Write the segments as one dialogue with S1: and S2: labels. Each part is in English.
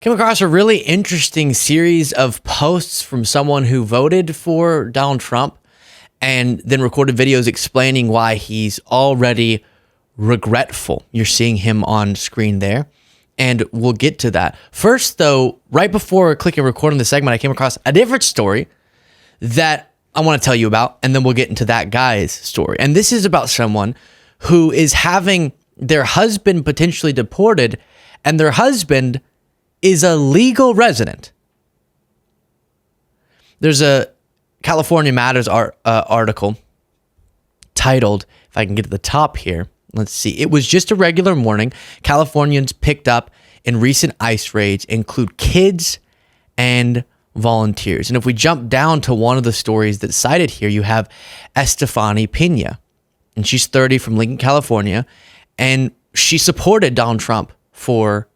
S1: Came across a really interesting series of posts from someone who voted for Donald Trump and then recorded videos explaining why he's already regretful. You're seeing him on screen there, and we'll get to that. First, though, right before clicking record on the segment, I came across a different story that I want to tell you about, and then we'll get into that guy's story. And this is about someone who is having their husband potentially deported, and their husband is a legal resident. There's a California Matters article titled, if I can get to the top here, let's see. It was just a regular morning. Californians picked up in recent ICE raids include kids and volunteers. And if we jump down to one of the stories that's cited here, you have Estefany Pena. And she's 30 from Lincoln, California. And she supported Donald Trump for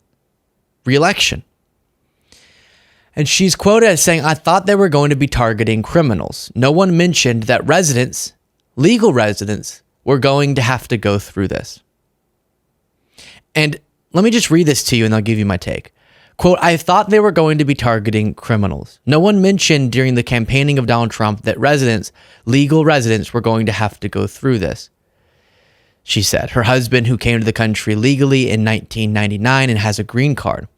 S1: re-election. And she's quoted as saying, "I thought they were going to be targeting criminals. No one mentioned that residents, legal residents, were going to have to go through this." And let me just read this to you and I'll give you my take. Quote, "I thought they were going to be targeting criminals. No one mentioned during the campaigning of Donald Trump that residents, legal residents, were going to have to go through this," she said. Her husband, who came to the country legally in 1999 and has a green card,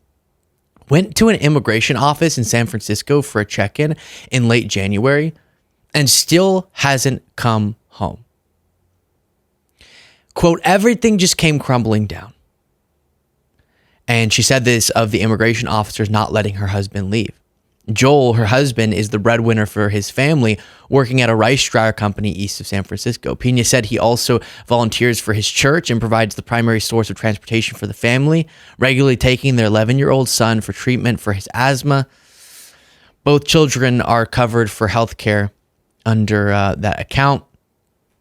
S1: went to an immigration office in San Francisco for a check-in in late January and still hasn't come home. Quote, "Everything just came crumbling down." And she said this of the immigration officers not letting her husband leave. Joel, her husband, is the breadwinner for his family, working at a rice dryer company east of San Francisco. Pena said he also volunteers for his church and provides the primary source of transportation for the family, regularly taking their 11-year-old son for treatment for his asthma. Both children are covered for health care under that account.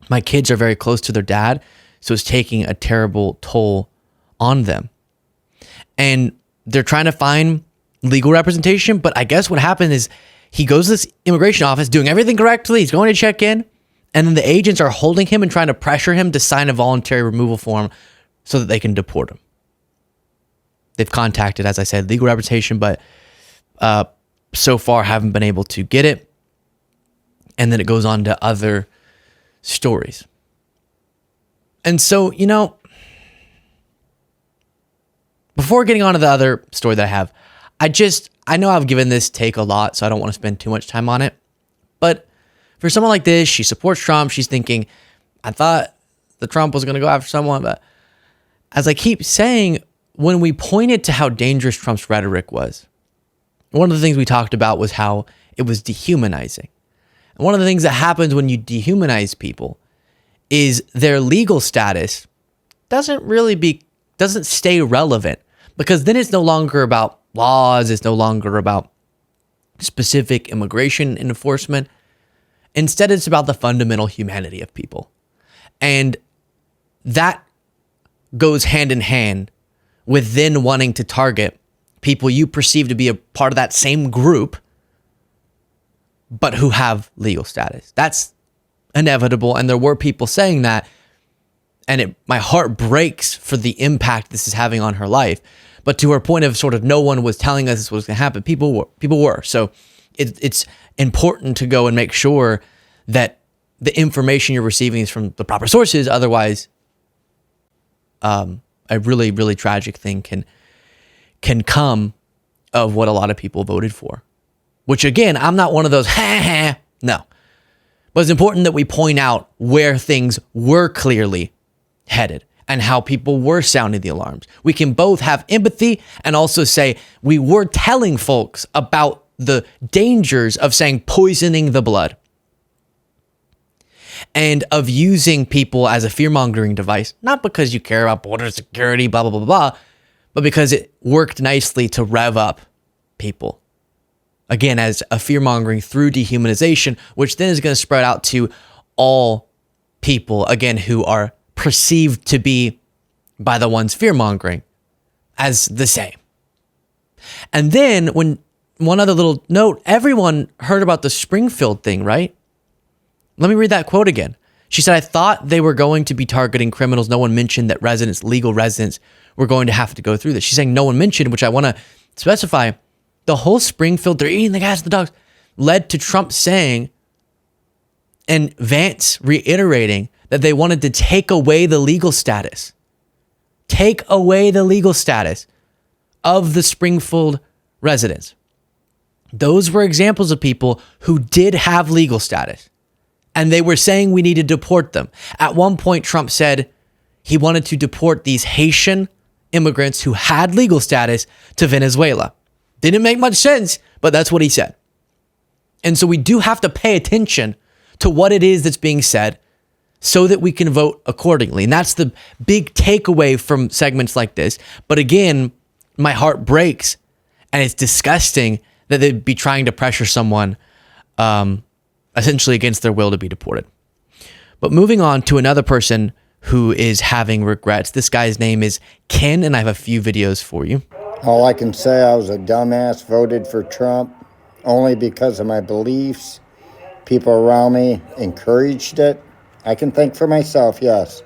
S1: "My kids are very close to their dad, so it's taking a terrible toll on them." And they're trying to find legal representation, but I guess what happened is he goes to this immigration office doing everything correctly. He's going to check in, and then the agents are holding him and trying to pressure him to sign a voluntary removal form so that they can deport him. They've contacted, as I said, legal representation, but so far haven't been able to get it. And then it goes on to other stories. And so, before getting on to the other story that I have, I know I've given this take a lot, so I don't want to spend too much time on it. But for someone like this, she supports Trump. She's thinking, I thought the Trump was going to go after someone. But as I keep saying, when we pointed to how dangerous Trump's rhetoric was, one of the things we talked about was how it was dehumanizing. And one of the things that happens when you dehumanize people is their legal status doesn't stay relevant, because then it's no longer about laws. It's no longer about specific immigration enforcement. Instead, it's about the fundamental humanity of people. And that goes hand in hand with then wanting to target people you perceive to be a part of that same group, but who have legal status. That's inevitable. And there were people saying that. And my heart breaks for the impact this is having on her life. But to her point of sort of no one was telling us this was going to happen, people were. So it's important to go and make sure that the information you're receiving is from the proper sources. Otherwise, a really, really tragic thing can come of what a lot of people voted for. Which, again, I'm not one of those, no. But it's important that we point out where things were clearly headed and how people were sounding the alarms. We can both have empathy and also say we were telling folks about the dangers of saying poisoning the blood and of using people as a fear-mongering device, not because you care about border security, blah, blah, blah, blah, but because it worked nicely to rev up people. Again, as a fear-mongering through dehumanization, which then is going to spread out to all people, again, who are perceived to be, by the ones fear-mongering, as the same. And then, when one other little note, everyone heard about the Springfield thing, right? Let me read that quote again. She said, "I thought they were going to be targeting criminals. No one mentioned that legal residents, were going to have to go through this." She's saying no one mentioned, which I want to specify, the whole Springfield, they're eating the cats and the dogs, led to Trump saying and Vance reiterating that they wanted to take away the legal status. Take away the legal status of the Springfield residents. Those were examples of people who did have legal status. And they were saying we need to deport them. At one point, Trump said he wanted to deport these Haitian immigrants who had legal status to Venezuela. Didn't make much sense, but that's what he said. And so we do have to pay attention to what it is that's being said so that we can vote accordingly. And that's the big takeaway from segments like this. But again, my heart breaks, and it's disgusting that they'd be trying to pressure someone essentially against their will to be deported. But moving on to another person who is having regrets. This guy's name is Ken, and I have a few videos for you.
S2: All I can say, I was a dumbass, voted for Trump only because of my beliefs. People around me encouraged it. I can think for myself, yes.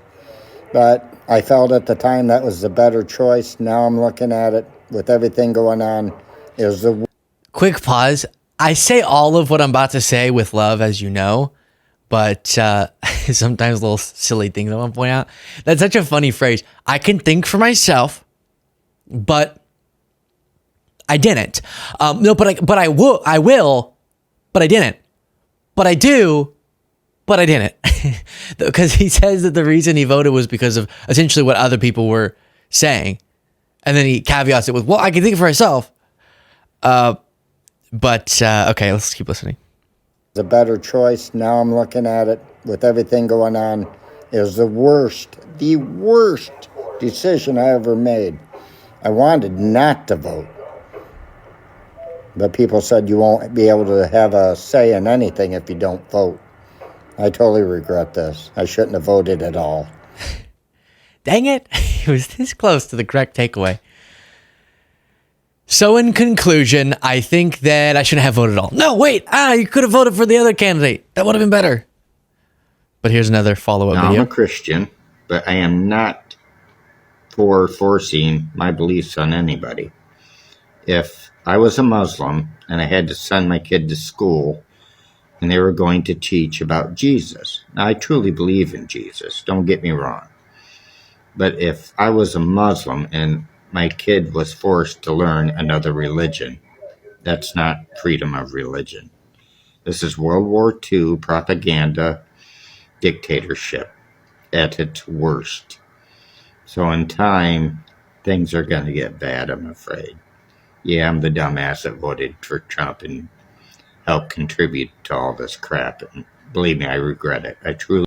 S2: But I felt at the time that was the better choice. Now I'm looking at it with everything going on. It was the...
S1: Quick pause. I say all of what I'm about to say with love, as you know, but sometimes little silly things I want to point out. That's such a funny phrase. I can think for myself, but I didn't. No, but I will, but I didn't. But I do, but I didn't. Because he says that the reason he voted was because of essentially what other people were saying. And then he caveats it with, well, I can think for myself. But okay, let's keep listening.
S2: The better choice. Now I'm looking at it with everything going on. It was the worst decision I ever made. I wanted not to vote. But people said you won't be able to have a say in anything if you don't vote. I totally regret this. I shouldn't have voted at all.
S1: Dang it. It was this close to the correct takeaway. So in conclusion, I think that I shouldn't have voted at all. No, wait. You could have voted for the other candidate. That would have been better. But here's another follow-up video.
S3: I'm a Christian, but I am not for forcing my beliefs on anybody. If I was a Muslim and I had to send my kid to school and they were going to teach about Jesus, now I truly believe in Jesus, don't get me wrong. But if I was a Muslim and my kid was forced to learn another religion, that's not freedom of religion. This is World War II propaganda dictatorship at its worst. So in time, things are going to get bad, I'm afraid. Yeah, I'm the dumbass that voted for Trump and helped contribute to all this crap. And believe me, I regret it. I truly...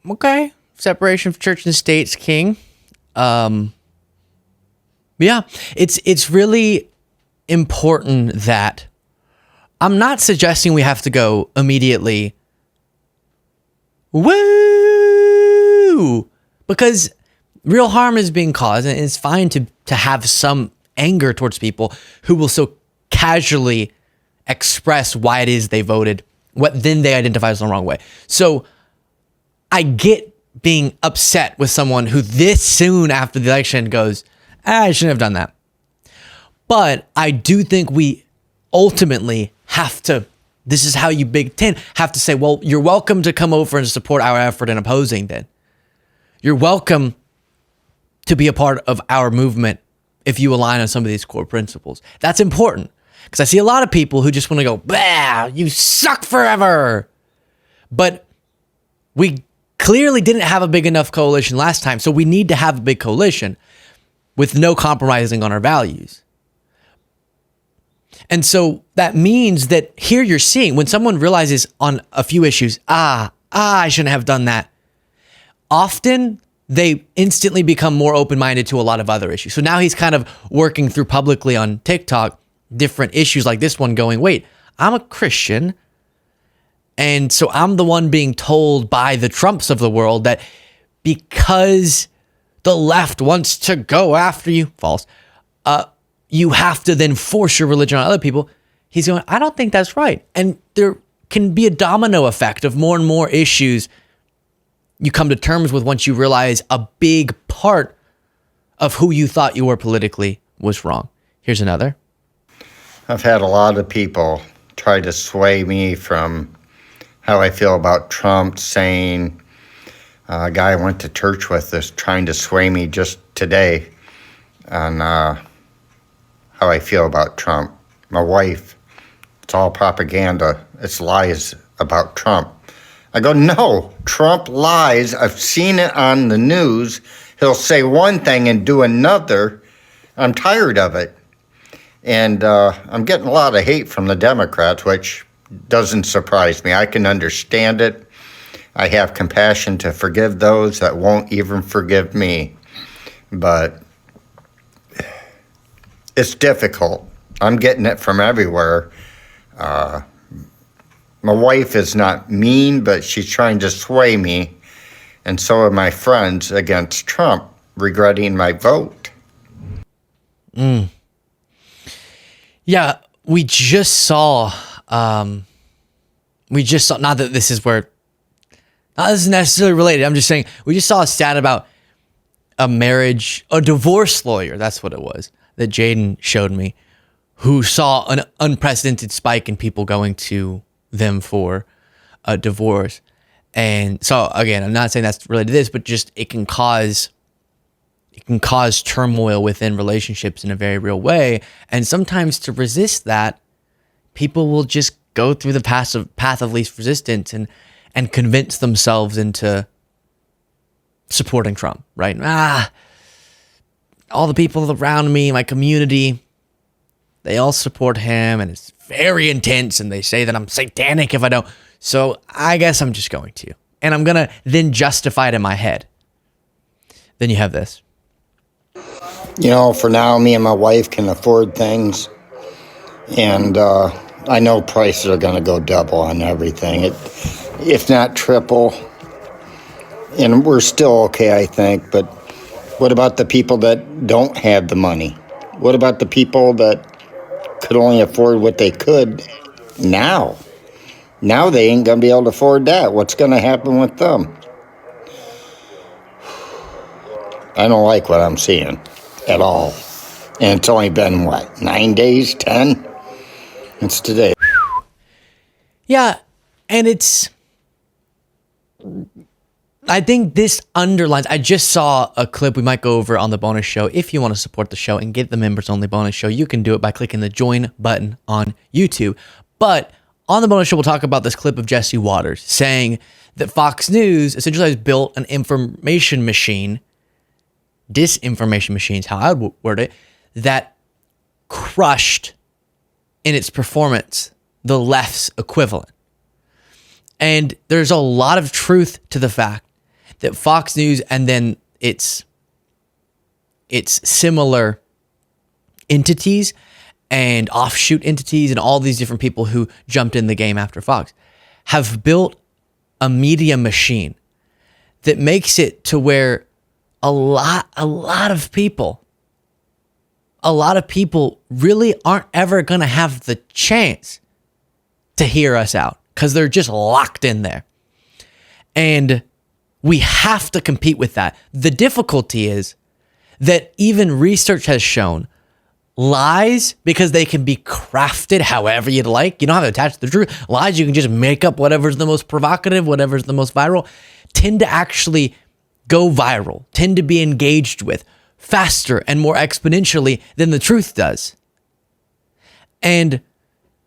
S1: Okay. Separation of church and state's king. Yeah, it's really important that I'm not suggesting we have to go immediately woo, because real harm is being caused, and it's fine to have some anger towards people who will so casually express why it is they voted, what then they identify as the wrong way. So I get being upset with someone who this soon after the election goes, I shouldn't have done that. But I do think we ultimately have to, this is how you Big Ten have to say, well, you're welcome to come over and support our effort in opposing then. You're welcome to be a part of our movement if you align on some of these core principles. That's important because I see a lot of people who just want to go, bah, you suck forever. But we clearly didn't have a big enough coalition last time, so we need to have a big coalition with no compromising on our values. And so that means that here you're seeing when someone realizes on a few issues, I shouldn't have done that. Often they instantly become more open-minded to a lot of other issues. So now he's kind of working through publicly on TikTok different issues like this one going, wait, I'm a Christian. And so I'm the one being told by the Trumps of the world that because the left wants to go after you, false, you have to then force your religion on other people. He's going, I don't think that's right. And there can be a domino effect of more and more issues you come to terms with once you realize a big part of who you thought you were politically was wrong. Here's another.
S2: I've had a lot of people try to sway me from how I feel about Trump, saying a guy I went to church with is trying to sway me just today on how I feel about Trump. My wife, it's all propaganda. It's lies about Trump. I go, no, Trump lies. I've seen it on the news. He'll say one thing and do another. I'm tired of it. And I'm getting a lot of hate from the Democrats, which doesn't surprise me. I can understand it. I have compassion to forgive those that won't even forgive me. But it's difficult. I'm getting it from everywhere. My wife is not mean, but she's trying to sway me. And so are my friends against Trump, regretting my vote.
S1: Yeah, we just saw, not that this is where, not this is necessarily related. I'm just saying, we just saw a stat about a divorce lawyer, that's what it was, that Jaden showed me, who saw an unprecedented spike in people going to them for a divorce. And so, again, I'm not saying that's related to this, but just it can cause turmoil within relationships in a very real way. And sometimes to resist that, people will just go through the path of least resistance and convince themselves into supporting Trump, right? All the people around me, my community, they all support him, and it's very intense, and they say that I'm satanic if I don't. So I guess I'm just going to. And I'm going to then justify it in my head. Then you have this.
S2: You know, for now, me and my wife can afford things. And I know prices are going to go double on everything, if not triple. And we're still okay, I think. But what about the people that don't have the money? What about the people that could only afford what they could now? Now they ain't going to be able to afford that. What's going to happen with them? I don't like what I'm seeing at all. And it's only been, 9 days, 10? It's today.
S1: Yeah, and I think this underlines, I just saw a clip we might go over on the bonus show. If you want to support the show and get the members only bonus show, you can do it by clicking the join button on YouTube. But on the bonus show, we'll talk about this clip of Jesse Waters saying that Fox News essentially has built an information machine, disinformation machine is how I would word it, that crushed in its performance the left's equivalent. And there's a lot of truth to the fact that Fox News and then its similar entities and offshoot entities and all these different people who jumped in the game after Fox have built a media machine that makes it to where a lot of people really aren't ever going to have the chance to hear us out because they're just locked in there. And we have to compete with that. The difficulty is that even research has shown lies, because they can be crafted however you'd like. You don't have to attach to the truth. Lies, you can just make up whatever's the most provocative, whatever's the most viral, tend to actually go viral, tend to be engaged with faster and more exponentially than the truth does. And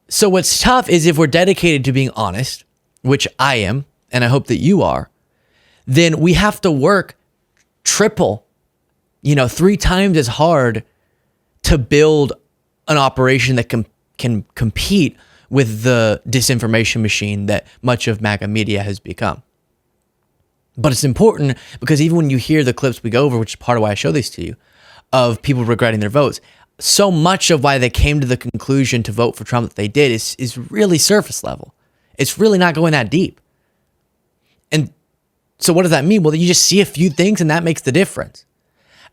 S1: so what's tough is if we're dedicated to being honest, which I am, and I hope that you are, then we have to work triple, 3 times as hard to build an operation that can compete with the disinformation machine that much of MAGA media has become. But it's important because even when you hear the clips we go over, which is part of why I show these to you, of people regretting their votes, so much of why they came to the conclusion to vote for Trump that they did is really surface level. It's really not going that deep. And so what does that mean? Well, you just see a few things and that makes the difference.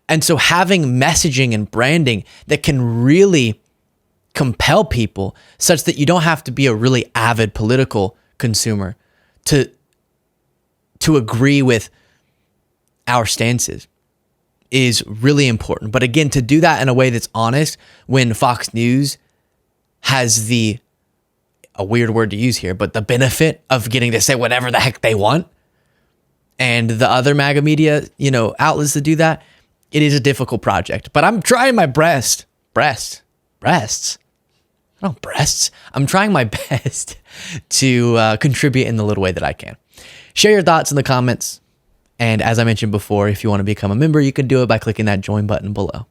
S1: And so having messaging and branding that can really compel people such that you don't have to be a really avid political consumer to agree with our stances. is really important. But again, to do that in a way that's honest, when Fox News has a weird word to use here, but the benefit of getting to say whatever the heck they want, and the other MAGA media, outlets to do that, it is a difficult project. But I'm trying my breasts. I'm trying my best to contribute in the little way that I can. Share your thoughts in the comments. And as I mentioned before, if you want to become a member, you can do it by clicking that join button below.